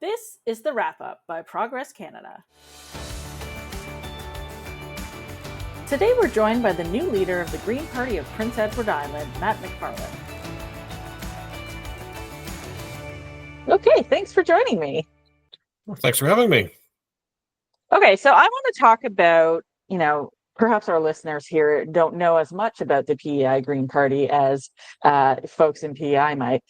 This is the wrap-up by Progress Canada. Today we're joined by the new leader of the Green Party of Prince Edward Island, Matt MacFarlane. Okay, thanks for joining me. Well, thanks for having me. Okay, so I want to talk about, perhaps our listeners here don't know as much about the PEI Green Party as folks in PEI might.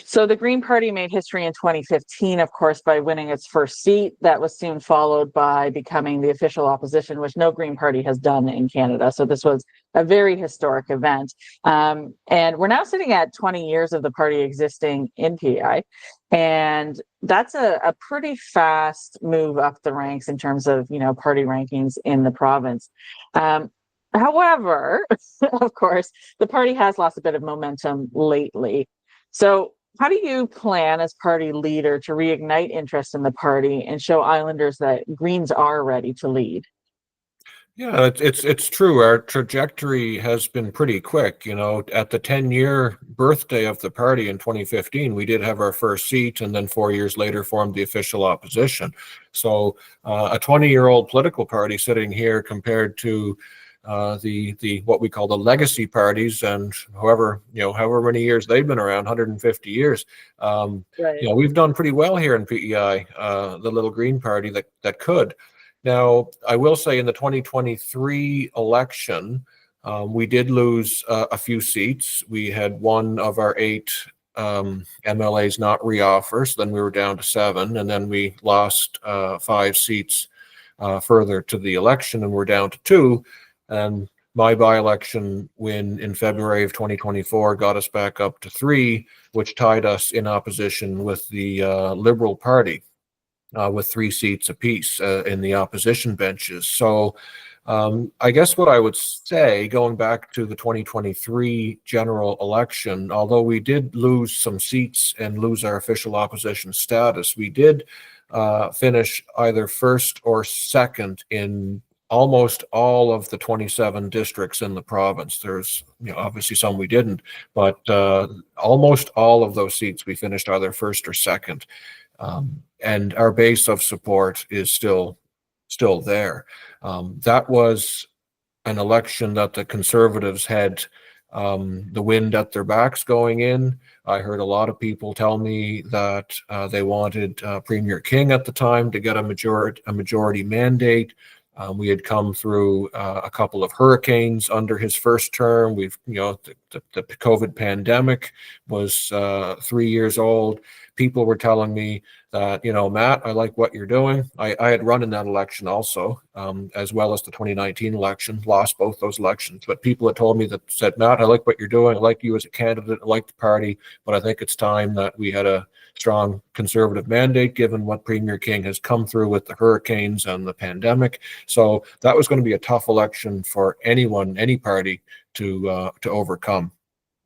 So the Green Party made history in 2015, of course, by winning its first seat. That was soon followed by becoming the official opposition, which no Green Party has done in Canada. So this was a very historic event. And we're now sitting at 20 years of the party existing in PEI. And that's a pretty fast move up the ranks in terms of, party rankings in the province. However, of course, the party has lost a bit of momentum lately. So how do you plan as party leader to reignite interest in the party and show Islanders that Greens are ready to lead? Yeah, it's true. Our trajectory has been pretty quick. At the 10-year birthday of the party in 2015, we did have our first seat, and then 4 years later formed the official opposition. So a 20-year-old political party sitting here compared to the what we call the legacy parties, and however many years they've been around, 150 years. Right. We've done pretty well here in PEI, the little Green Party that could. Now, I will say in the 2023 election, we did lose a few seats. We had one of our 8 MLAs not reoffer, so then we were down to 7, and then we lost 5 seats further to the election, and we're down to 2. And my by-election win in February of 2024 got us back up to 3, which tied us in opposition with the Liberal Party with 3 seats apiece in the opposition benches. So I guess what I would say, going back to the 2023 general election, although we did lose some seats and lose our official opposition status, we did finish either first or second in almost all of the 27 districts in the province. There's, obviously some we didn't, but almost all of those seats we finished either first or second. And our base of support is still there. That was an election that the Conservatives had the wind at their backs going in. I heard a lot of people tell me that they wanted Premier King at the time to get a majority mandate. We had come through a couple of hurricanes under his first term. The COVID pandemic was 3 years old. People were telling me that, Matt, I like what you're doing. I had run in that election also, as well as the 2019 election, lost both those elections. But people had told me said, Matt, I like what you're doing. I like you as a candidate. I like the party. But I think it's time that we had a strong Conservative mandate, given what Premier King has come through with the hurricanes and the pandemic. So that was going to be a tough election for anyone, any party to overcome.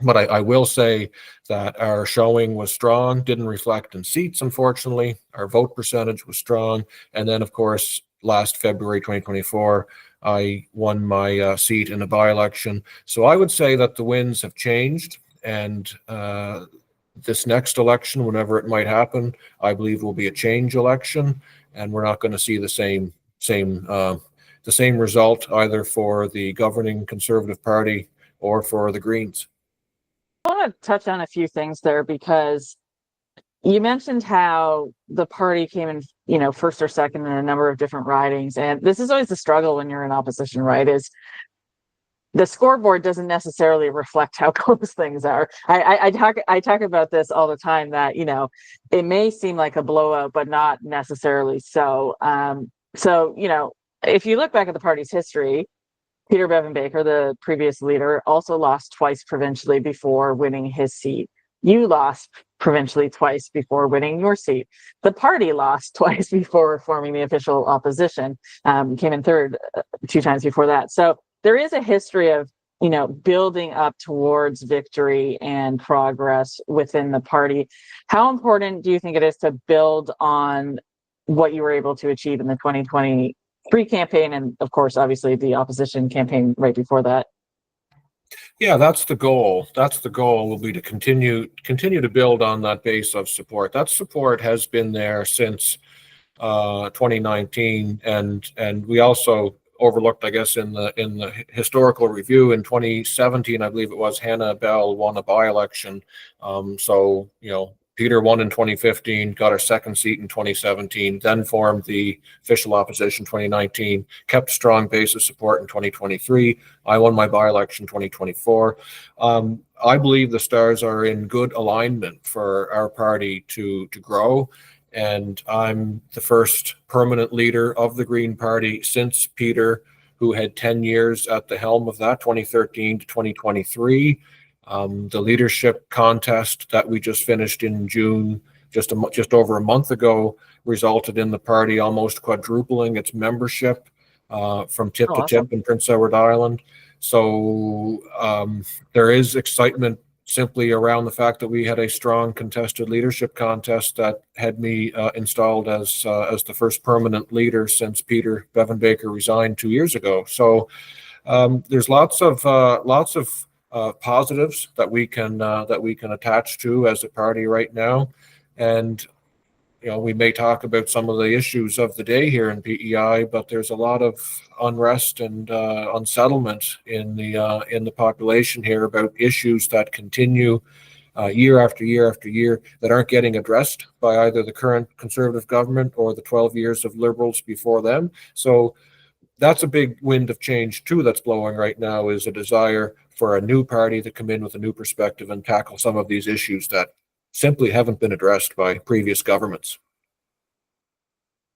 But I will say that our showing was strong, didn't reflect in seats, unfortunately. Our vote percentage was strong. And then, of course, last February 2024, I won my seat in a by-election. So I would say that the winds have changed, and this next election, whenever it might happen, I believe will be a change election, and we're not going to see the same result either for the governing Conservative Party or for the Greens. I want to touch on a few things there, because you mentioned how the party came in, first or second in a number of different ridings. And this is always the struggle when you're in opposition, right? Is the scoreboard doesn't necessarily reflect how close things are. I talk about this all the time, that, it may seem like a blowout, but not necessarily so. If you look back at the party's history, Peter Bevan Baker, the previous leader, also lost twice provincially before winning his seat. You lost provincially twice before winning your seat. The party lost twice before forming the official opposition, came in third 2 times before that. So there is a history of, building up towards victory and progress within the party. How important do you think it is to build on what you were able to achieve in the 2023 campaign, and of course, obviously, the opposition campaign right before that? Yeah, that's the goal. That's the goal, will be to continue to build on that base of support. That support has been there since 2019, and we also overlooked, I guess, in the historical review in 2017, I believe it was, Hannah Bell won a by-election. So Peter won in 2015, got our second seat in 2017, then formed the official opposition 2019, kept a strong base of support in 2023. I won my by-election 2024. I believe the stars are in good alignment for our party to grow. And I'm the first permanent leader of the Green Party since Peter, who had 10 years at the helm of that, 2013 to 2023. The leadership contest that we just finished in June, just over a month ago, resulted in the party almost quadrupling its membership from tip to tip in Prince Edward Island. So there is excitement simply around the fact that we had a strong contested leadership contest that had me installed as the first permanent leader since Peter Bevan Baker resigned 2 years ago. So there's lots of positives that we can attach to as a party right now, and we may talk about some of the issues of the day here in PEI, but there's a lot of unrest and unsettlement in the population here about issues that continue year after year after year that aren't getting addressed by either the current Conservative government or the 12 years of Liberals before them. So that's a big wind of change too that's blowing right now, is a desire for a new party to come in with a new perspective and tackle some of these issues that simply haven't been addressed by previous governments.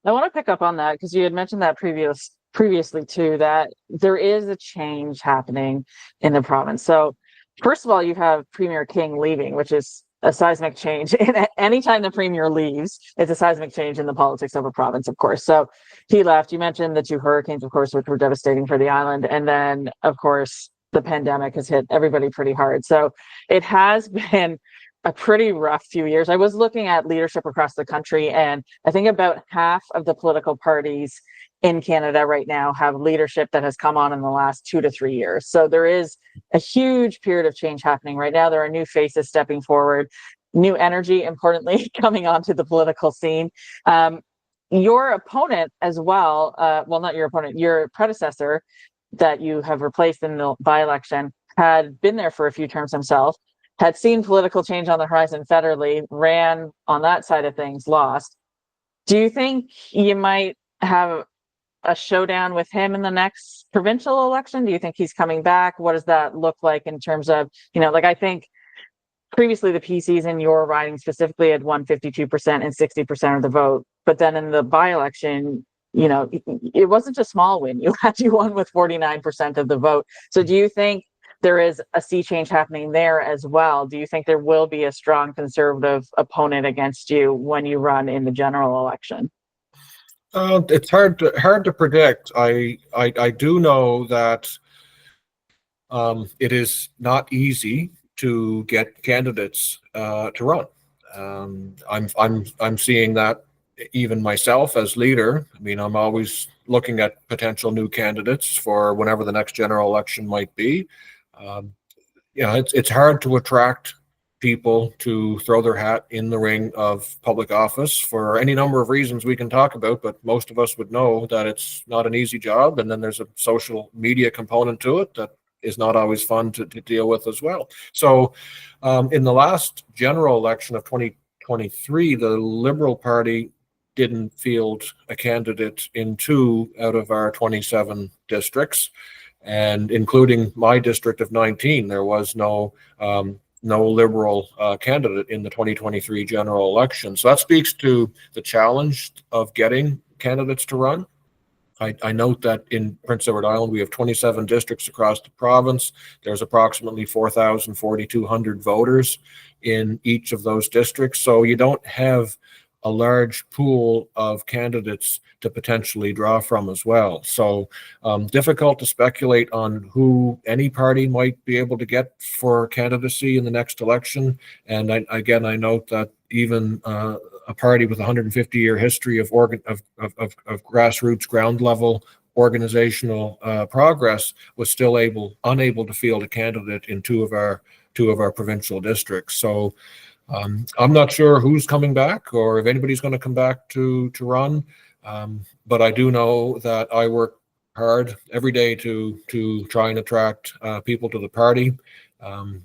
I want to pick up on that because you had mentioned that previously too, that there is a change happening in the province. So first of all, you have Premier King leaving, which is a seismic change. And anytime the premier leaves, it's a seismic change in the politics of a province, of course. So he left. You mentioned the two hurricanes, of course, which were devastating for the island. And then, of course, the pandemic has hit everybody pretty hard. So it has been a pretty rough few years. I was looking at leadership across the country, and I think about half of the political parties in Canada right now have leadership that has come on in the last 2 to 3 years. So there is a huge period of change happening right now. There are new faces stepping forward, new energy, importantly, coming onto the political scene. Your opponent as well, well, not your opponent, your predecessor that you have replaced in the by-election had been there for a few terms himself, had seen political change on the horizon federally, ran on that side of things, lost. Do you think you might have a showdown with him in the next provincial election? Do you think he's coming back? What does that look like in terms of, I think previously the PCs in your riding specifically had won 52% and 60% of the vote. But then in the by-election, it wasn't a small win. You won with 49% of the vote. So do you think there is a sea change happening there as well? Do you think there will be a strong Conservative opponent against you when you run in the general election? It's hard to predict. I do know that it is not easy to get candidates to run. I'm seeing that even myself as leader. I mean, I'm always looking at potential new candidates for whenever the next general election might be. It's hard to attract people to throw their hat in the ring of public office for any number of reasons we can talk about, but most of us would know that it's not an easy job, and then there's a social media component to it that is not always fun to deal with as well. So in the last general election of 2023, the Liberal Party didn't field a candidate in 2 out of our 27 districts, and including my district of 19, there was no Liberal candidate in the 2023 general election. So that speaks to the challenge of getting candidates to run. I note that in Prince Edward Island, we have 27 districts across the province. There's approximately 4,200 voters in each of those districts. So you don't have a large pool of candidates to potentially draw from as well. So difficult to speculate on who any party might be able to get for candidacy in the next election. And I note that even a party with a 150-year history of grassroots ground level organizational progress, was still unable to field a candidate in two of our provincial districts. So I'm not sure who's coming back or if anybody's going to come back to run, but I do know that I work hard every day to try and attract people to the party,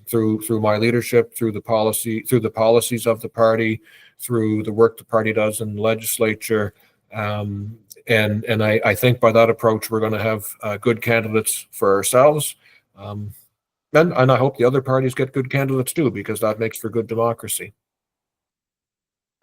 through my leadership, through the policies of the party, through the work the party does in the legislature. And I think by that approach, we're going to have good candidates for ourselves. And I hope the other parties get good candidates too, because that makes for good democracy.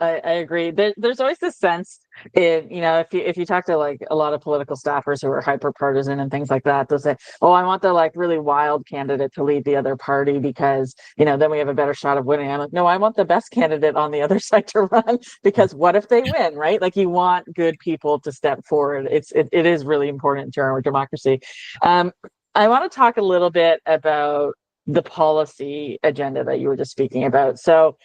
I agree. There's always this sense, if you talk to like a lot of political staffers who are hyper partisan and things like that, they'll say, "Oh, I want the like really wild candidate to lead the other party because then we have a better shot of winning." I'm like, "No, I want the best candidate on the other side to run because what if they win, right?" Like you want good people to step forward. It is really important to our democracy. I want to talk a little bit about the policy agenda that you were just speaking about. So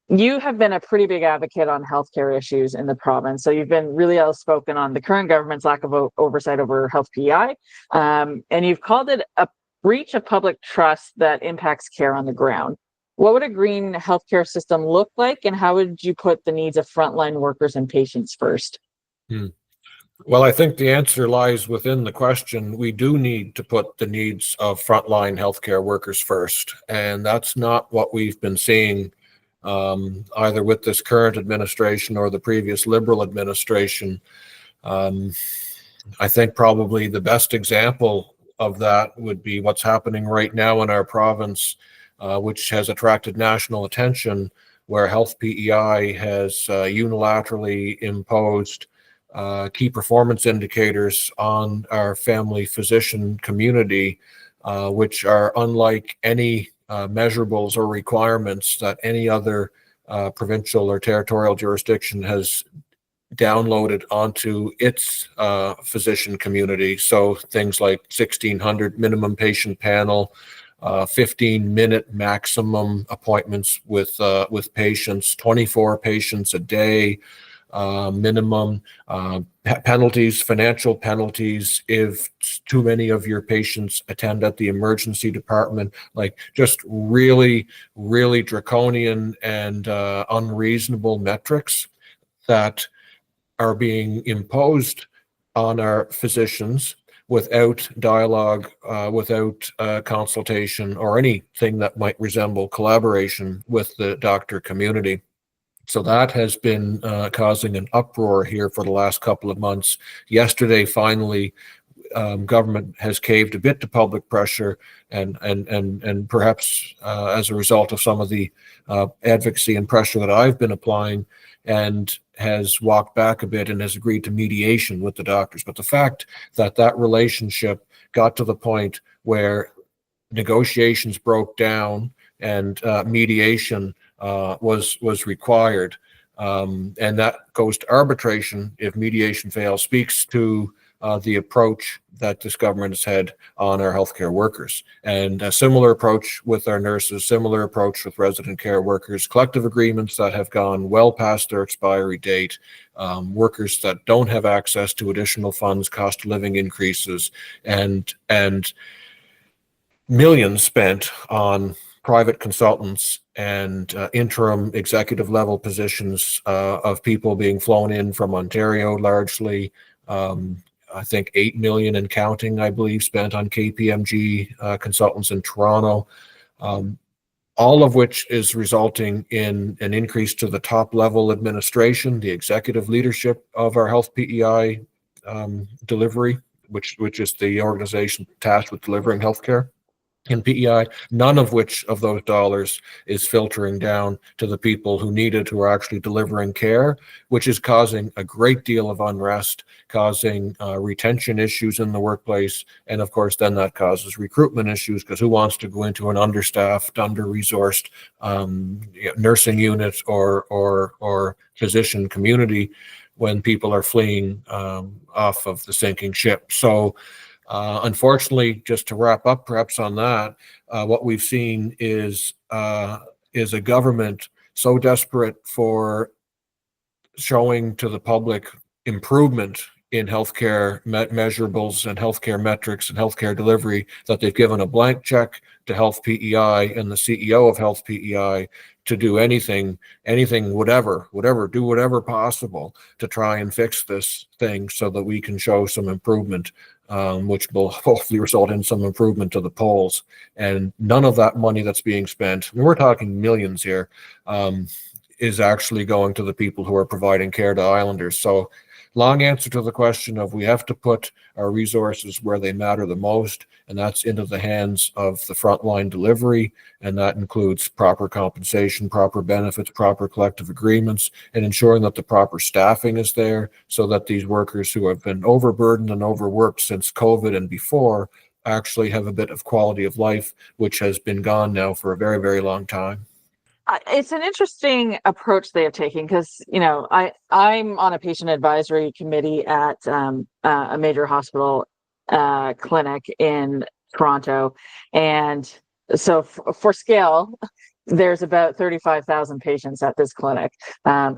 you have been a pretty big advocate on healthcare issues in the province. So you've been really outspoken on the current government's lack of oversight over health PEI. And you've called it a breach of public trust that impacts care on the ground. What would a green healthcare system look like, and how would you put the needs of frontline workers and patients first? Well, I think the answer lies within the question. We do need to put the needs of frontline healthcare workers first, and that's not what we've been seeing either with this current administration or the previous Liberal administration. I think probably the best example of that would be what's happening right now in our province, which has attracted national attention, where health PEI has unilaterally imposed key performance indicators on our family physician community, which are unlike any measurables or requirements that any other provincial or territorial jurisdiction has downloaded onto its physician community. So things like 1,600 minimum patient panel, 15-minute maximum appointments with patients, 24 patients a day, minimum penalties, financial penalties if too many of your patients attend at the emergency department, like just really, really draconian and unreasonable metrics that are being imposed on our physicians without dialogue, without consultation, or anything that might resemble collaboration with the doctor community. So that has been causing an uproar here for the last couple of months. Yesterday, finally, government has caved a bit to public pressure, and perhaps as a result of some of the advocacy and pressure that I've been applying, and has walked back a bit and has agreed to mediation with the doctors. But the fact that that relationship got to the point where negotiations broke down and mediation was required, and that goes to arbitration if mediation fails, speaks to the approach that this government has had on our healthcare workers. And a similar approach with our nurses, similar approach with resident care workers, collective agreements that have gone well past their expiry date, workers that don't have access to additional funds, cost of living increases, and millions spent on private consultants and interim executive level positions of people being flown in from Ontario largely. I think 8 million and counting, I believe, spent on KPMG consultants in Toronto, all of which is resulting in an increase to the top level administration, the executive leadership of our health PEI delivery, which is the organization tasked with delivering healthcare in PEI, none of which of those dollars is filtering down to the people who need it, who are actually delivering care, which is causing a great deal of unrest, causing retention issues in the workplace. And of course, then that causes recruitment issues, because who wants to go into an understaffed, under-resourced nursing unit or physician community when people are fleeing off of the sinking ship? So unfortunately, just to wrap up perhaps on that, what we've seen is a government so desperate for showing to the public improvement in healthcare measurables and healthcare metrics and healthcare delivery, that they've given a blank check to Health PEI and the CEO of Health PEI to do anything, whatever, do whatever possible to try and fix this thing so that we can show some improvement, which will hopefully result in some improvement to the polls. And none of that money that's being spent, I mean, we're talking millions here, is actually going to the people who are providing care to Islanders. So long answer to the question of, we have to put our resources where they matter the most, and that's into the hands of the frontline delivery, and that includes proper compensation, proper benefits, proper collective agreements, and ensuring that the proper staffing is there so that these workers who have been overburdened and overworked since COVID and before actually have a bit of quality of life, which has been gone now for a very, very long time. It's an interesting approach they have taken, because I'm on a patient advisory committee at a major hospital clinic in Toronto, and so for scale, there's about 35,000 patients at this clinic.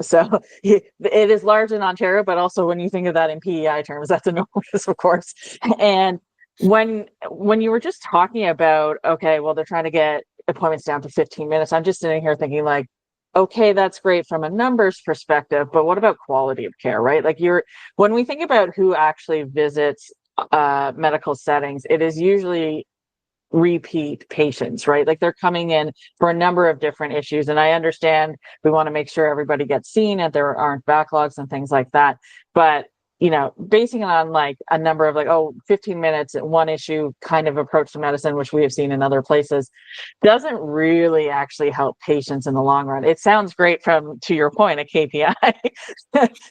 So it is large in Ontario, but also when you think of that in PEI terms, that's enormous, of course. And when you were just talking about, okay, well, they're trying to get appointments down to 15 minutes, I'm just sitting here thinking, like, okay, that's great from a numbers perspective, but what about quality of care, right? Like, when we think about who actually visits medical settings, it is usually repeat patients, right? Like, they're coming in for a number of different issues, and I understand we want to make sure everybody gets seen and there aren't backlogs and things like that, but basing it on like a number of, like, 15 minutes at one issue kind of approach to medicine, which we have seen in other places, doesn't really actually help patients in the long run. It sounds great to your point, a KPI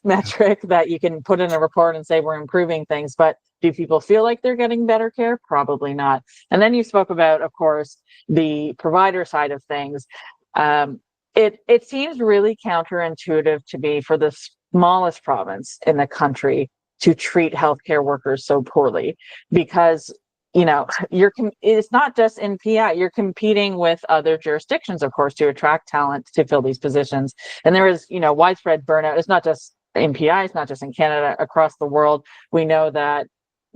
metric that you can put in a report and say we're improving things, but do people feel like they're getting better care? Probably not. And then you spoke about, of course, the provider side of things. It seems really counterintuitive to me for the smallest province in the country to treat healthcare workers so poorly, because it's not just in PI, you're competing with other jurisdictions, of course, to attract talent to fill these positions. And there is widespread burnout. It's not just in PI, it's not just in Canada, across the world. We know that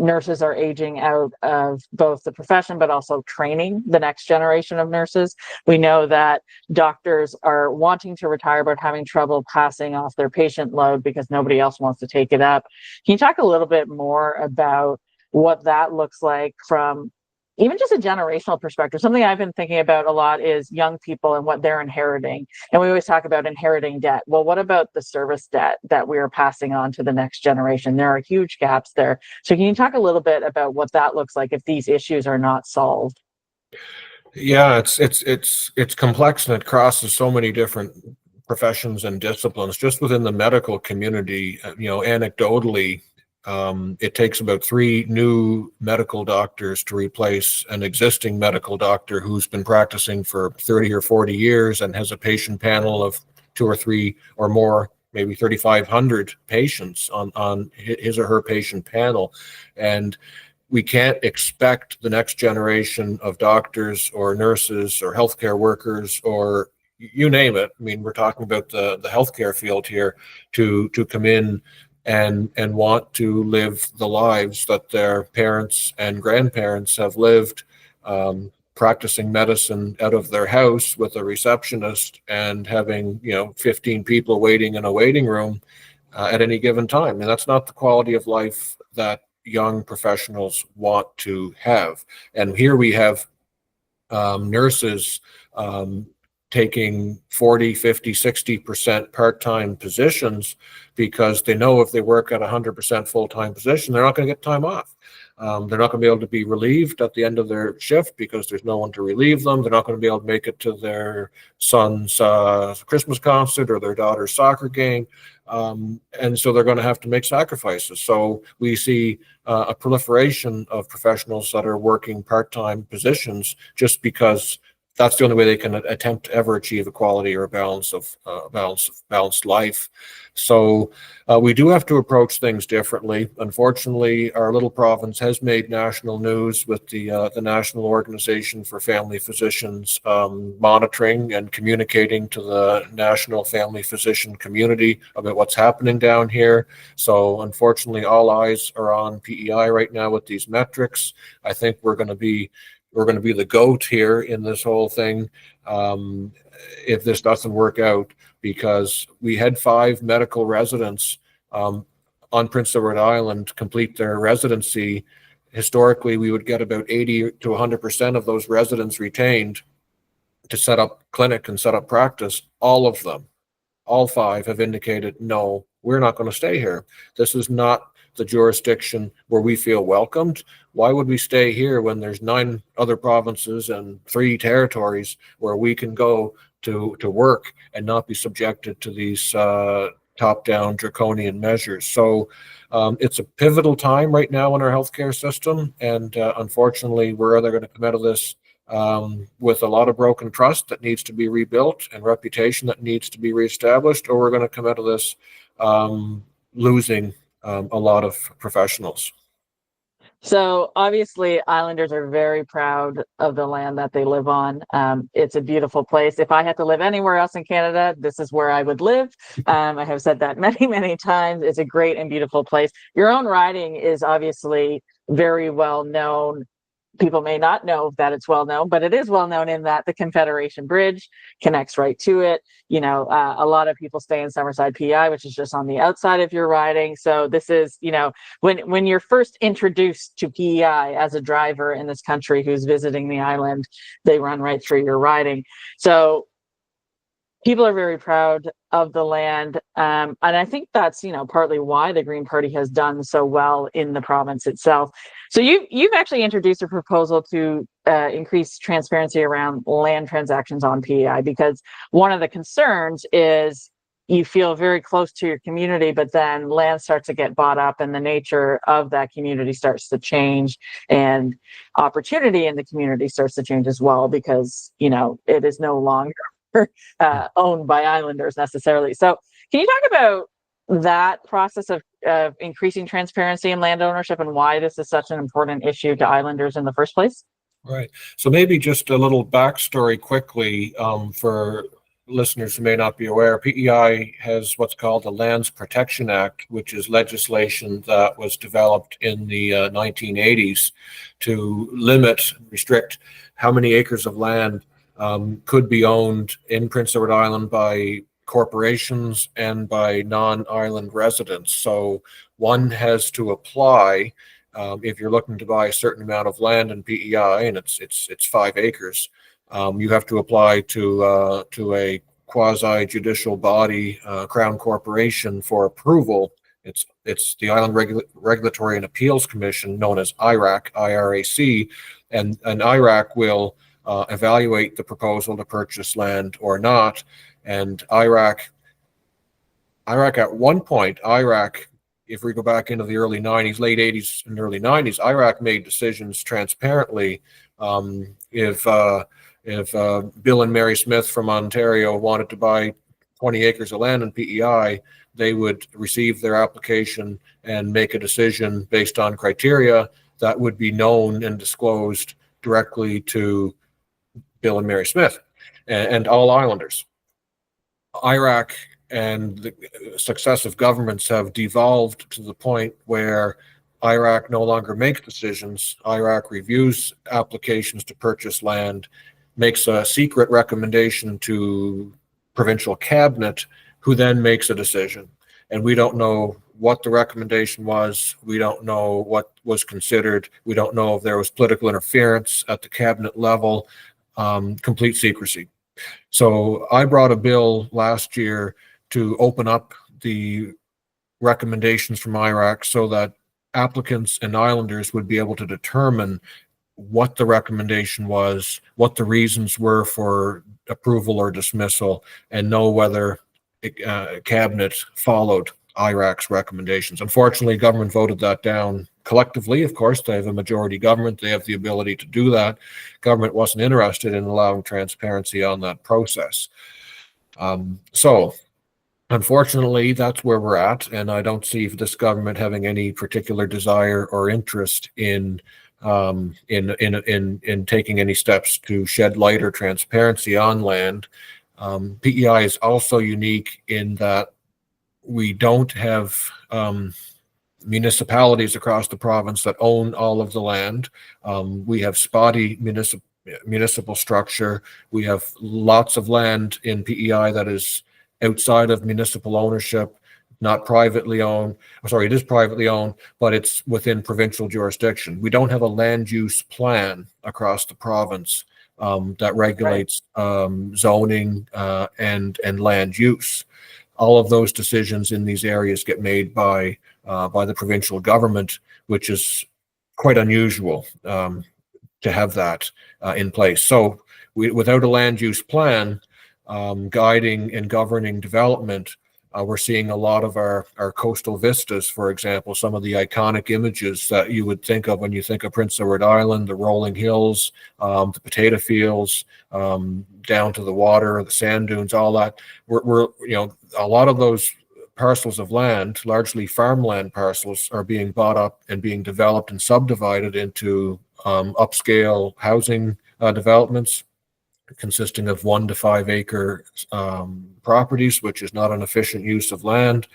nurses are aging out of both the profession, but also training the next generation of nurses. We know that doctors are wanting to retire, but having trouble passing off their patient load because nobody else wants to take it up. Can you talk a little bit more about what that looks like from even just a generational perspective? Something I've been thinking about a lot is young people and what they're inheriting. And we always talk about inheriting debt. Well, what about the service debt that we are passing on to the next generation? There are huge gaps there. So can you talk a little bit about what that looks like if these issues are not solved? Yeah, it's complex, and it crosses so many different professions and disciplines. Just within the medical community, anecdotally, it takes about 3 new medical doctors to replace an existing medical doctor who's been practicing for 30 or 40 years and has a patient panel of 2 or 3 or more, maybe 3,500 patients on his or her patient panel. And we can't expect the next generation of doctors or nurses or healthcare workers, or you name it. I mean, we're talking about the healthcare field here, to come in and want to live the lives that their parents and grandparents have lived, practicing medicine out of their house with a receptionist and having 15 people waiting in a waiting room at any given time. And that's not the quality of life that young professionals want to have. And here we have nurses taking 40, 50, 60% part-time positions because they know if they work at 100% full-time position, they're not going to get time off. They're not going to be able to be relieved at the end of their shift because there's no one to relieve them. They're not going to be able to make it to their son's Christmas concert or their daughter's soccer game. And so they're going to have to make sacrifices. So we see a proliferation of professionals that are working part-time positions just because that's the only way they can attempt to ever achieve equality or a balanced life. So we do have to approach things differently. Unfortunately, our little province has made national news with the National Organization for Family Physicians monitoring and communicating to the national family physician community about what's happening down here. So unfortunately, all eyes are on PEI right now with these metrics. I think we're going to be the GOAT here in this whole thing if this doesn't work out, because we had 5 medical residents on Prince Edward Island complete their residency. Historically, we would get about 80 to 100% of those residents retained to set up clinic and set up practice. All of them, all 5 have indicated, no, we're not going to stay here. This is not the jurisdiction where we feel welcomed. Why would we stay here when there's 9 other provinces and 3 territories where we can go to work and not be subjected to these top-down draconian measures? So it's a pivotal time right now in our healthcare system, and unfortunately, we're either going to come out of this with a lot of broken trust that needs to be rebuilt and reputation that needs to be reestablished, or we're going to come out of this losing a lot of professionals. So obviously, Islanders are very proud of the land that they live on. It's a beautiful place. If I had to live anywhere else in Canada, this is where I would live. I have said that many, many times. It's a great and beautiful place. Your own riding is obviously very well known. People may not know that it's well known, but it is well known in that the Confederation Bridge connects right to it. You know, a lot of people stay in Summerside PEI, which is just on the outside of your riding. So this is, you know, when you're first introduced to PEI as a driver in this country who's visiting the island, they run right through your riding. So people are very proud of the land. And I think that's, you know, partly why the Green Party has done so well in the province itself. So you've actually introduced a proposal to increase transparency around land transactions on PEI, because one of the concerns is you feel very close to your community, but then land starts to get bought up and the nature of that community starts to change, and opportunity in the community starts to change as well, because, you know, it is no longer owned by Islanders necessarily. So can you talk about that process of increasing transparency in land ownership and why this is such an important issue to Islanders in the first place? Right. So maybe just a little backstory quickly for listeners who may not be aware. PEI has what's called the Lands Protection Act, which is legislation that was developed in the 1980s to limit, restrict how many acres of land could be owned in Prince Edward Island by corporations and by non-island residents. So one has to apply if you're looking to buy a certain amount of land in PEI, and it's 5 acres. You have to apply to a quasi-judicial body, Crown Corporation, for approval. It's the Island Regulatory and Appeals Commission, known as IRAC, IRAC, and IRAC will evaluate the proposal to purchase land or not. And IRAC at one point, if we go back into the early 90s, late 80s and early 90s, IRAC made decisions transparently. If Bill and Mary Smith from Ontario wanted to buy 20 acres of land in PEI, they would receive their application and make a decision based on criteria that would be known and disclosed directly to Bill and Mary Smith and all Islanders. IRAC and the successive governments have devolved to the point where IRAC no longer makes decisions. IRAC reviews applications to purchase land, makes a secret recommendation to provincial cabinet, who then makes a decision. And we don't know what the recommendation was. We don't know what was considered. We don't know if there was political interference at the cabinet level. Complete secrecy. So I brought a bill last year to open up the recommendations from IRAC so that applicants and Islanders would be able to determine what the recommendation was, what the reasons were for approval or dismissal, and know whether cabinet followed IRAC's recommendations. Unfortunately, government voted that down collectively. Of course, they have a majority government. They have the ability to do that. Government wasn't interested in allowing transparency on that process. So unfortunately, that's where we're at, and I don't see this government having any particular desire or interest in taking any steps to shed light or transparency on land. PEI is also unique in that we don't have municipalities across the province that own all of the land. We have spotty municipal structure. We have lots of land in PEI that is outside of municipal ownership, not privately owned. Sorry, it is privately owned, but it's within provincial jurisdiction. We don't have a land use plan across the province that regulates zoning and land use. All of those decisions in these areas get made by the provincial government, which is quite unusual to have that in place. So without a land use plan guiding and governing development, we're seeing a lot of our coastal vistas, for example, some of the iconic images that you would think of when you think of Prince Edward Island, the rolling hills, the potato fields, down to the water, the sand dunes, all that. We're a lot of those parcels of land, largely farmland parcels, are being bought up and being developed and subdivided into upscale housing developments consisting of 1 to 5 acre properties, which is not an efficient use of land.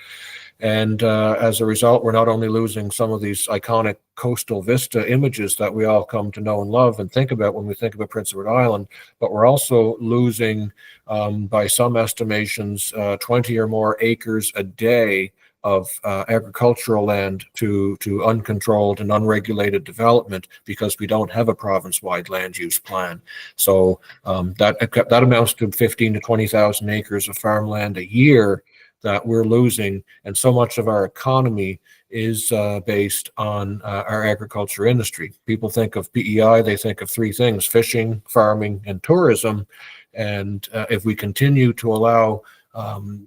And as a result, we're not only losing some of these iconic coastal vista images that we all come to know and love and think about when we think about Prince Edward Island, but we're also losing, by some estimations, 20 or more acres a day of agricultural land to uncontrolled and unregulated development because we don't have a province-wide land use plan. So that amounts to 15 to 20,000 acres of farmland a year that we're losing, and so much of our economy is based on our agriculture industry. People think of PEI, they think of 3 things: fishing, farming, and tourism. And if we continue to allow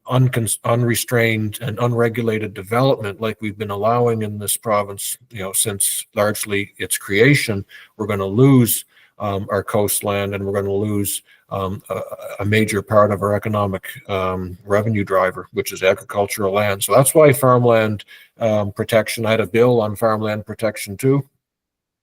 unrestrained and unregulated development like we've been allowing in this province, since largely its creation, we're going to lose our coastland, and we're going to lose a major part of our economic revenue driver, which is agricultural land. So that's why farmland protection, I had a bill on farmland protection too,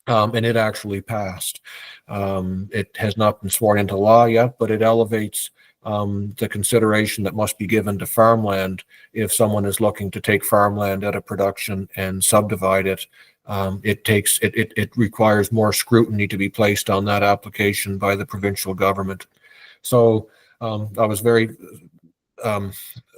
and it actually passed. It has not been sworn into law yet, but it elevates the consideration that must be given to farmland if someone is looking to take farmland out of production and subdivide it. It requires more scrutiny to be placed on that application by the provincial government. So I was very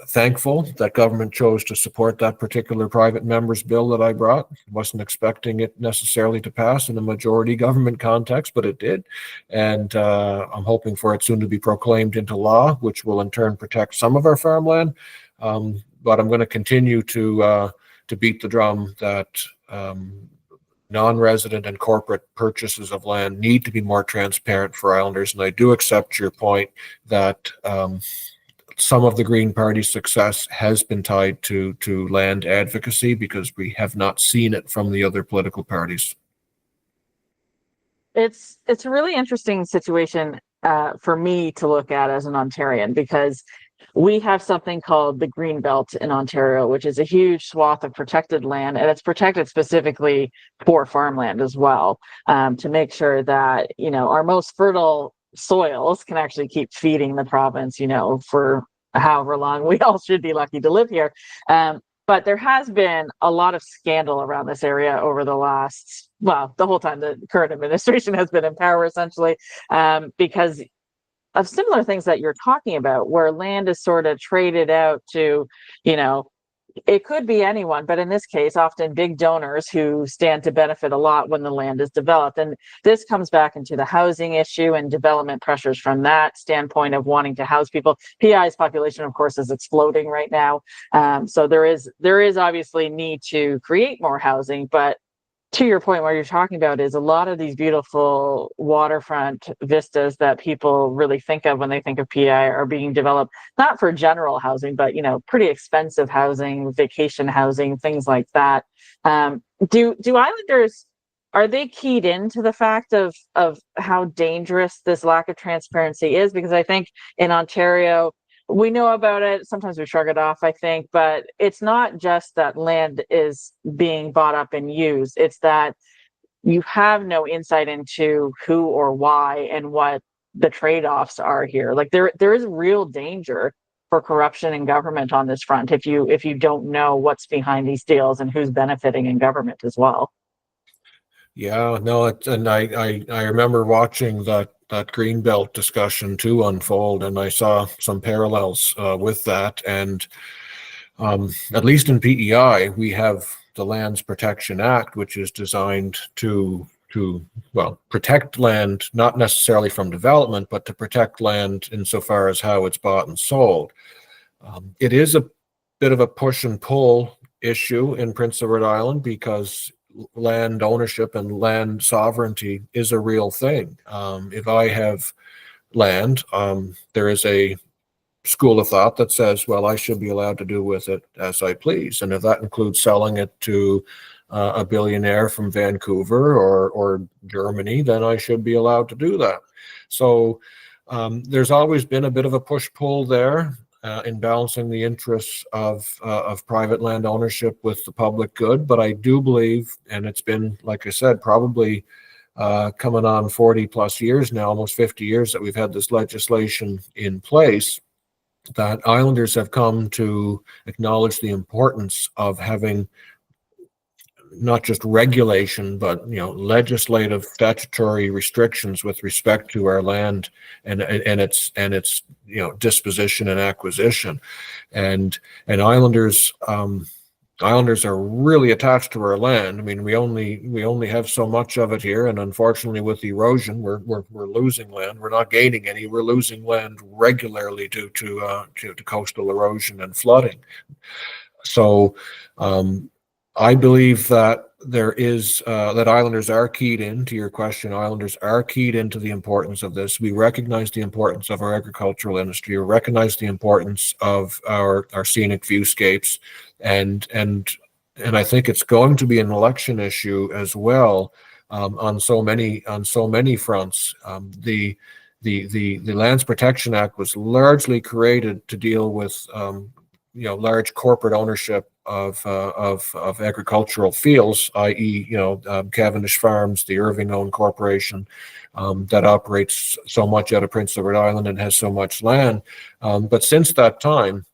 thankful that government chose to support that particular private member's bill that I brought. Wasn't expecting it necessarily to pass in a majority government context, but it did. And I'm hoping for it soon to be proclaimed into law, which will in turn protect some of our farmland. But I'm going to continue to beat the drum that non-resident and corporate purchases of land need to be more transparent for Islanders. And I do accept your point that some of the Green Party's success has been tied to land advocacy, because we have not seen it from the other political parties. It's a really interesting situation for me to look at as an Ontarian, because we have something called the Green Belt in Ontario, which is a huge swath of protected land, and it's protected specifically for farmland as well, to make sure that our most fertile soils can actually keep feeding the province, for however long we all should be lucky to live here. But there has been a lot of scandal around this area over the whole time the current administration has been in power, essentially, because of similar things that you're talking about, where land is sort of traded out to, it could be anyone, but in this case, often big donors who stand to benefit a lot when the land is developed. And this comes back into the housing issue and development pressures from that standpoint of wanting to house people. PEI's population, of course, is exploding right now. So there is obviously need to create more housing, but to your point, what you're talking about is a lot of these beautiful waterfront vistas that people really think of when they think of PEI are being developed not for general housing, but pretty expensive housing, vacation housing, things like that. Do Islanders, are they keyed into the fact of how dangerous this lack of transparency is? Because I think in Ontario, we know about it. Sometimes we shrug it off, I think, but it's not just that land is being bought up and used. It's that you have no insight into who or why and what the trade-offs are here. Like there is real danger for corruption in government on this front if you don't know what's behind these deals and who's benefiting in government as well. Yeah, no, and I remember watching that Greenbelt discussion too unfold, and I saw some parallels with that. And at least in PEI, we have the Lands Protection Act, which is designed to protect land, not necessarily from development, but to protect land insofar as how it's bought and sold. It is a bit of a push and pull issue in Prince Edward Island because land ownership and land sovereignty is a real thing. If I have land, there is a school of thought that says, well, I should be allowed to do with it as I please. And if that includes selling it to a billionaire from Vancouver or Germany, then I should be allowed to do that. So there's always been a bit of a push-pull there. In balancing the interests of private land ownership with the public good. But I do believe, and it's been, like I said, probably coming on 40 plus years now, almost 50 years that we've had this legislation in place, that Islanders have come to acknowledge the importance of having not just regulation, but legislative statutory restrictions with respect to our land and its disposition and acquisition, and Islanders are really attached to our land. I mean, we only have so much of it here, and unfortunately, with erosion, we're losing land. We're not gaining any. We're losing land regularly due to coastal erosion and flooding. So. I believe that there is that Islanders are keyed in, to your question. Islanders are keyed into the importance of this. We recognize the importance of our agricultural industry. We recognize the importance of our scenic viewscapes, and I think it's going to be an election issue as well on so many fronts. The Lands Protection Act was largely created to deal with large corporate ownership of agricultural fields, i.e., Cavendish Farms, the Irving-owned corporation that operates so much out of Prince Edward Island and has so much land. But since that time,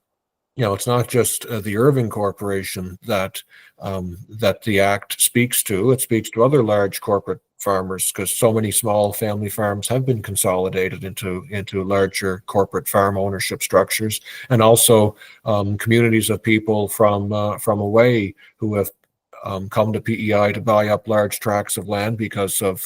it's not just the Irving Corporation that the Act speaks to. It speaks to other large corporate farmers, because so many small family farms have been consolidated into larger corporate farm ownership structures, and also communities of people from away who have come to PEI to buy up large tracts of land because of,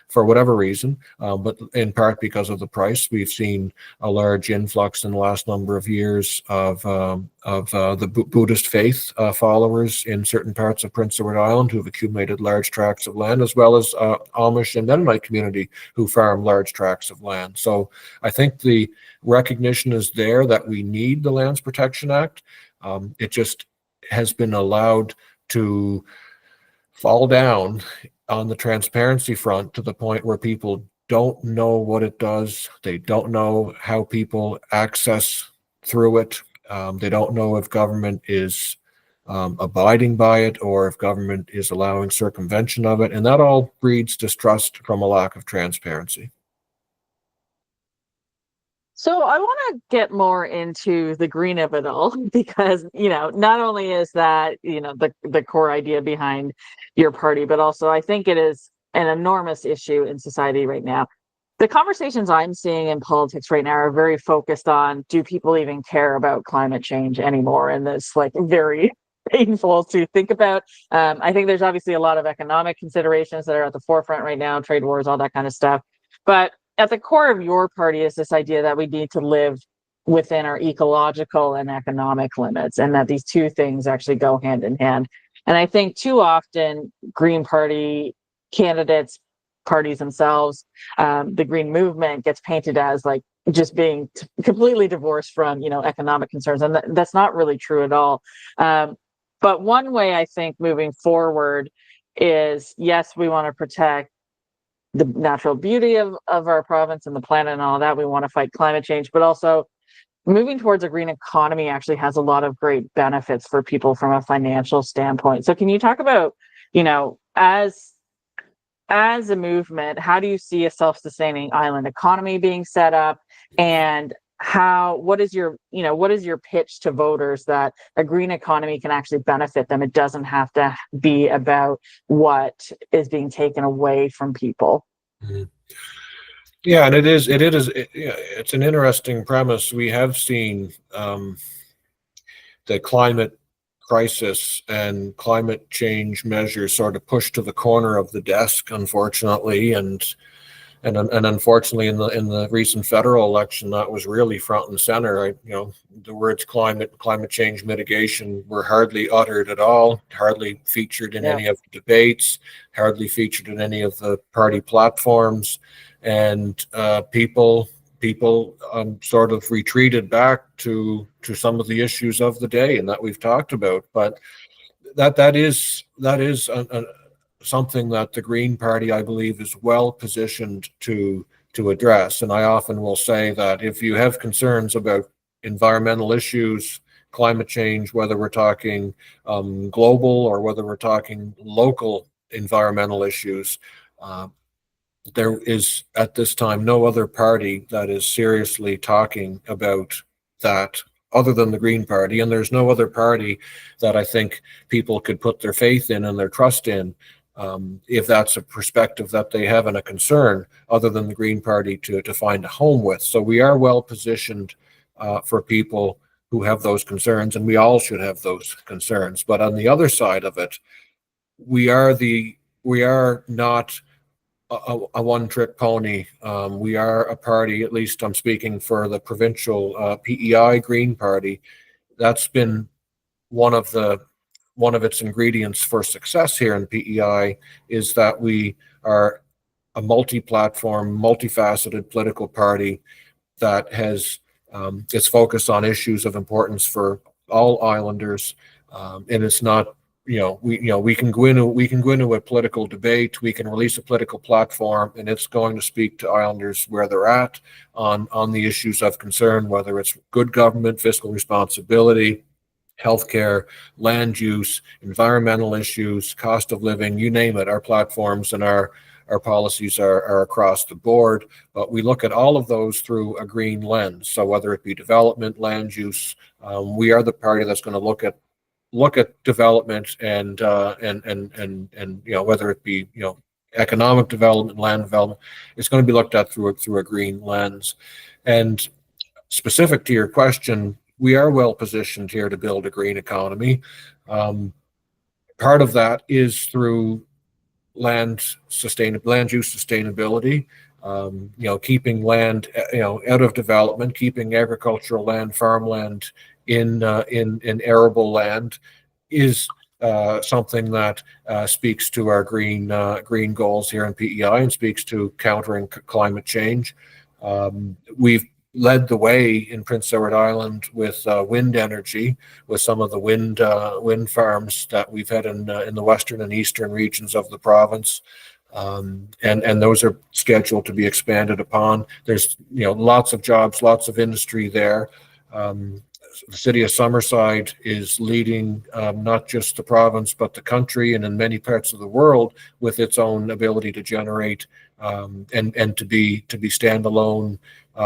for whatever reason, but in part because of the price. We've seen a large influx in the last number of years of the Buddhist faith followers in certain parts of Prince Edward Island who've accumulated large tracts of land, as well as Amish and Mennonite community who farm large tracts of land. So I think the recognition is there that we need the Lands Protection Act. It just has been allowed to fall down on the transparency front to the point where people don't know what it does. They don't know how people access through it. They don't know if government is abiding by it or if government is allowing circumvention of it. And that all breeds distrust from a lack of transparency. So I want to get more into the green of it all because, not only is that, the core idea behind your party, but also I think it is an enormous issue in society right now. The conversations I'm seeing in politics right now are very focused on, do people even care about climate change anymore? And that's very painful to think about. I think there's obviously a lot of economic considerations that are at the forefront right now, trade wars, all that kind of stuff. But at the core of your party is this idea that we need to live within our ecological and economic limits, and that these two things actually go hand in hand. And I think too often Green Party candidates, parties themselves, the Green movement gets painted as like just being completely divorced from, economic concerns. And that's not really true at all. But one way I think moving forward is, yes, we want to protect the natural beauty of our province and the planet and all that. We want to fight climate change, but also moving towards a green economy actually has a lot of great benefits for people from a financial standpoint. So can you talk about, as a movement, how do you see a self-sustaining island economy being set up, and what is your pitch to voters that a green economy can actually benefit them? It doesn't have to be about what is being taken away from people. Mhm. Yeah, and it's an interesting premise. We have seen the climate crisis and climate change measures sort of pushed to the corner of the desk, unfortunately, and unfortunately in the recent federal election, that was really front and center. The words climate change mitigation were hardly uttered at all, hardly featured in any of the debates, hardly featured in any of the party platforms, and people sort of retreated back to some of the issues of the day and that we've talked about. But that is something that the Green Party, I believe, is well positioned to address. And I often will say that if you have concerns about environmental issues, climate change, whether we're talking global or whether we're talking local environmental issues, there is at this time no other party that is seriously talking about that other than the Green Party. And there's no other party that I think people could put their faith in and their trust in, if that's a perspective that they have and a concern, other than the Green Party to find a home with. So we are well positioned for people who have those concerns, and we all should have those concerns. But on the other side of it, we are not a one-trick pony. We are a party, at least I'm speaking for the provincial PEI Green Party. That's been one of its ingredients for success here in PEI, is that we are a multi-platform, multifaceted political party that has its focus on issues of importance for all islanders, and it's not we can go into a political debate, we can release a political platform, and it's going to speak to islanders where they're at on the issues of concern, whether it's good government, fiscal responsibility, healthcare, land use, environmental issues, cost of living, you name it. Our platforms and our policies are across the board, but we look at all of those through a green lens. So whether it be development, land use, we are the party that's going to look at development and whether it be economic development, land development, it's going to be looked at through a green lens. And specific to your question, we are well positioned here to build a green economy. Part of that is through land use sustainability. Keeping land out of development, keeping agricultural land, farmland in arable land is something that speaks to our green goals here in PEI and speaks to countering climate change. We've led the way in Prince Edward Island with wind energy, with some of the wind farms that we've had in the western and eastern regions of the province. And those are scheduled to be expanded upon. There's lots of jobs, lots of industry there. The city of Summerside is leading not just the province but the country and in many parts of the world with its own ability to generate and to be standalone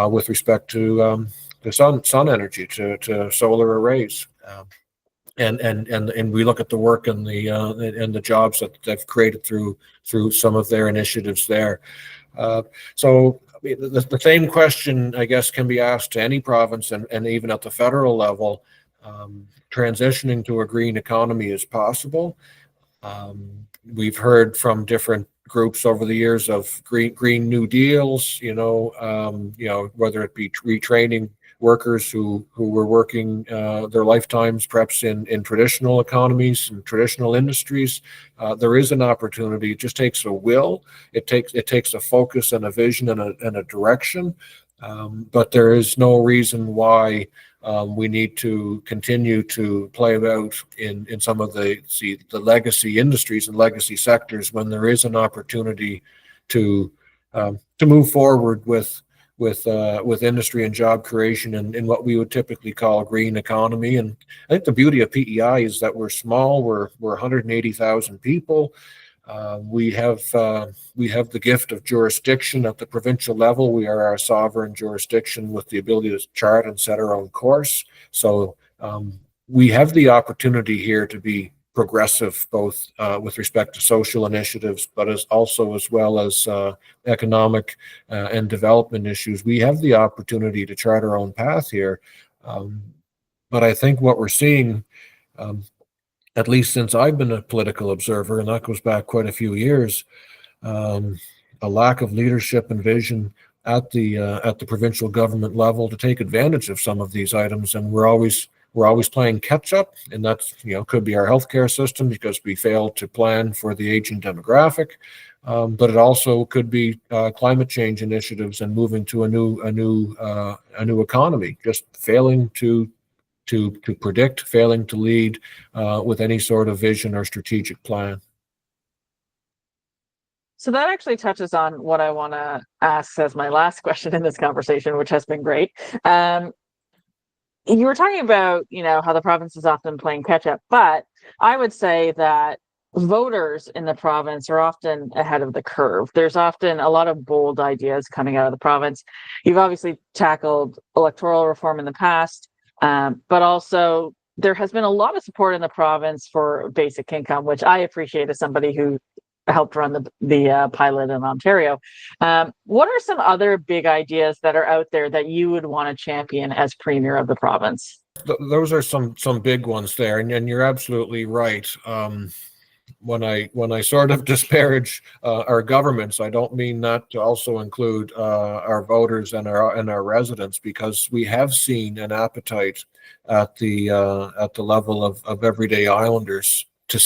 with respect to sun energy, to solar arrays. And we look at the work and the jobs that they've created through some of their initiatives there. So the same question, I guess, can be asked to any province and even at the federal level. Transitioning to a green economy is possible. We've heard from different groups over the years of green New Deals, whether it be retraining workers who were working their lifetimes perhaps in traditional economies and traditional industries. There is an opportunity. It just takes a will. It takes a focus and a vision and a direction. But there is no reason why we need to continue to play out in some of the legacy industries and legacy sectors when there is an opportunity to move forward with industry and job creation in what we would typically call a green economy. And I think the beauty of PEI is that we're small. We're 180,000 people. We have the gift of jurisdiction at the provincial level. We are a sovereign jurisdiction with the ability to chart and set our own course. So we have the opportunity here to be progressive, both with respect to social initiatives, but as well as economic and development issues. We have the opportunity to chart our own path here. But I think what we're seeing, at least since I've been a political observer, and that goes back quite a few years, a lack of leadership and vision at the provincial government level to take advantage of some of these items, and we're always playing catch up, and that's could be our healthcare system because we failed to plan for the aging demographic, but it also could be climate change initiatives and moving to a new economy, just failing to predict, failing to lead with any sort of vision or strategic plan. So that actually touches on what I want to ask as my last question in this conversation, which has been great. You were talking about, how the province is often playing catch up, but I would say that voters in the province are often ahead of the curve. There's often a lot of bold ideas coming out of the province. You've obviously tackled electoral reform in the past, but also there has been a lot of support in the province for basic income, which I appreciate as somebody who helped run the pilot in Ontario. What are some other big ideas that are out there that you would want to champion as Premier of the province? Those are some big ones there, and you're absolutely right. When I sort of disparage our governments, I don't mean that to also include our voters and our residents, because we have seen an appetite at the level of everyday Islanders to.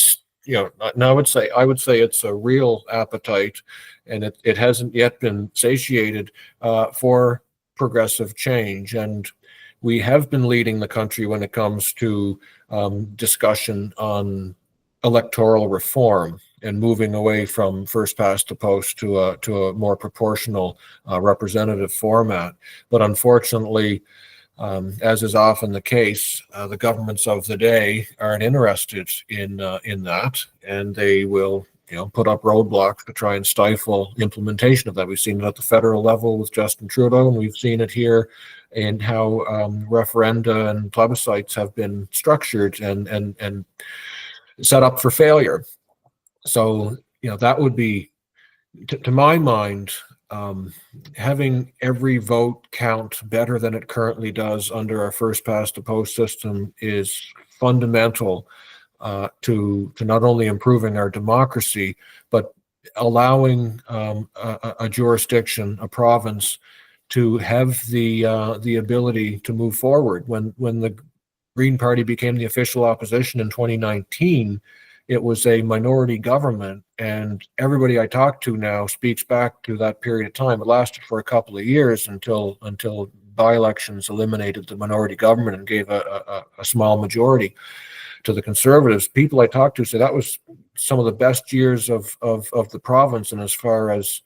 Now I would say it's a real appetite, and it hasn't yet been satiated for progressive change. And we have been leading the country when it comes to discussion on electoral reform and moving away from first past the post to a more proportional representative format. But unfortunately, as is often the case, the governments of the day aren't interested in that, and they will put up roadblocks to try and stifle implementation of that. We've seen it at the federal level with Justin Trudeau, and we've seen it here in how referenda and plebiscites have been structured and set up for failure. So that would be, to my mind, having every vote count better than it currently does under our first past the post system is fundamental to not only improving our democracy, but allowing a jurisdiction, a province, to have the ability to move forward. When the Green Party became the official opposition in 2019, it was a minority government, and everybody I talk to now speaks back to that period of time. It lasted for a couple of years until by-elections eliminated the minority government and gave a small majority to the Conservatives. People I talk to say that was some of the best years of the province, and as far as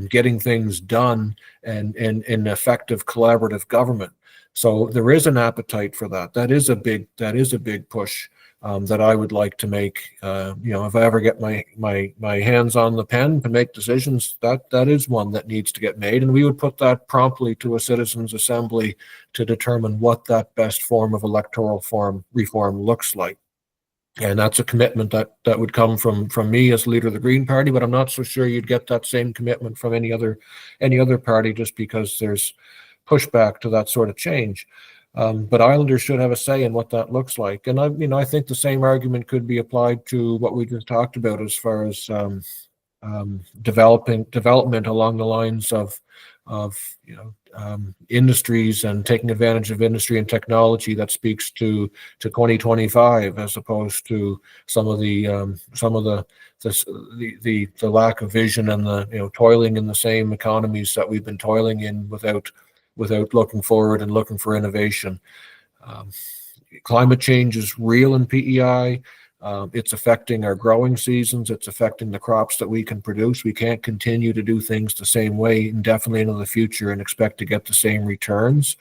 getting things done and in effective collaborative government. So there is an appetite for that. That is a big push that I would like to make. If I ever get my hands on the pen to make decisions, that is one that needs to get made, and we would put that promptly to a citizens' assembly to determine what that best form of electoral reform looks like. And that's a commitment that would come from me as leader of the Green Party, but I'm not so sure you'd get that same commitment from any other party, just because there's pushback to that sort of change. But Islanders should have a say in what that looks like. And I think the same argument could be applied to what we just talked about as far as development along the lines of industries and taking advantage of industry and technology that speaks to 2025, as opposed to some of the lack of vision and the toiling in the same economies that we've been toiling in without looking forward and looking for innovation. Climate change is real in PEI. It's affecting our growing seasons. It's affecting the crops that we can produce. We can't continue to do things the same way indefinitely into the future and expect to get the same returns.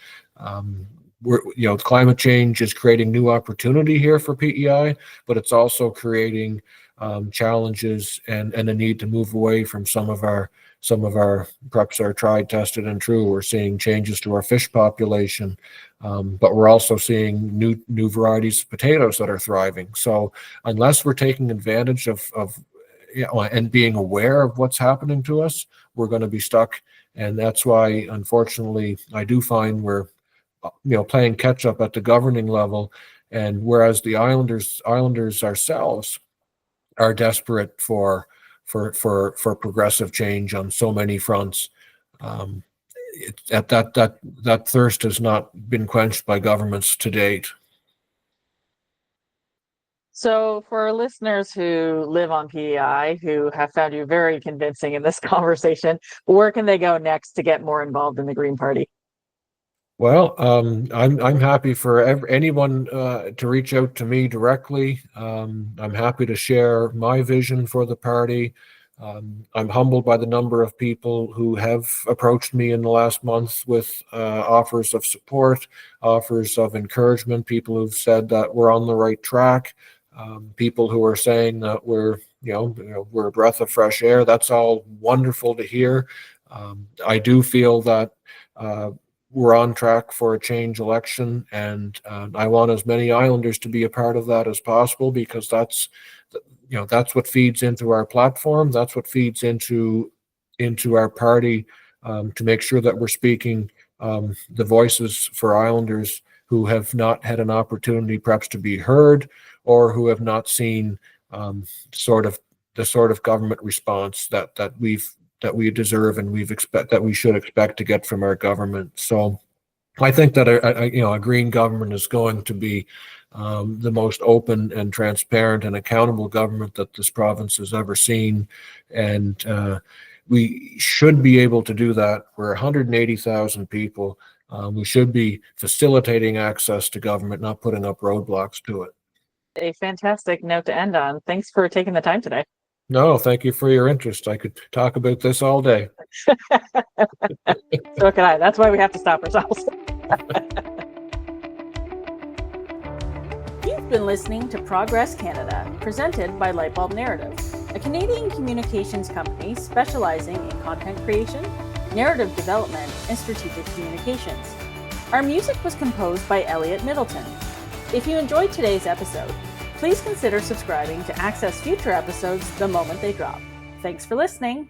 Climate change is creating new opportunity here for PEI, but it's also creating challenges and a need to move away from some of our perhaps our tried, tested, and true. We're seeing changes to our fish population, but we're also seeing new varieties of potatoes that are thriving. So unless we're taking advantage of and being aware of what's happening to us, we're going to be stuck. And that's why, unfortunately, I do find we're playing catch up at the governing level, and whereas the islanders ourselves are desperate for progressive change on so many fronts. That thirst has not been quenched by governments to date. So for our listeners who live on PEI, who have found you very convincing in this conversation, where can they go next to get more involved in the Green Party? Well, I'm happy for anyone to reach out to me directly. I'm happy to share my vision for the party. I'm humbled by the number of people who have approached me in the last month with offers of support, offers of encouragement, people who've said that we're on the right track, people who are saying that we're a breath of fresh air. That's all wonderful to hear. I do feel that we're on track for a change election, and I want as many Islanders to be a part of that as possible, because that's what feeds into our platform. That's what feeds into our party, to make sure that we're speaking the voices for Islanders who have not had an opportunity perhaps to be heard, or who have not seen the sort of government response that we deserve and that we should expect to get from our government. So I think that a green government is going to be the most open and transparent and accountable government that this province has ever seen, and we should be able to do that. We're 180,000 people. We should be facilitating access to government, not putting up roadblocks to it. A fantastic note to end on. Thanks for taking the time today. No, thank you for your interest. I could talk about this all day. So can I. That's why we have to stop ourselves. You've been listening to Progress Canada, presented by Lightbulb Narrative, a Canadian communications company specializing in content creation, narrative development, and strategic communications. Our music was composed by Elliot Middleton. If you enjoyed today's episode, please consider subscribing to access future episodes the moment they drop. Thanks for listening.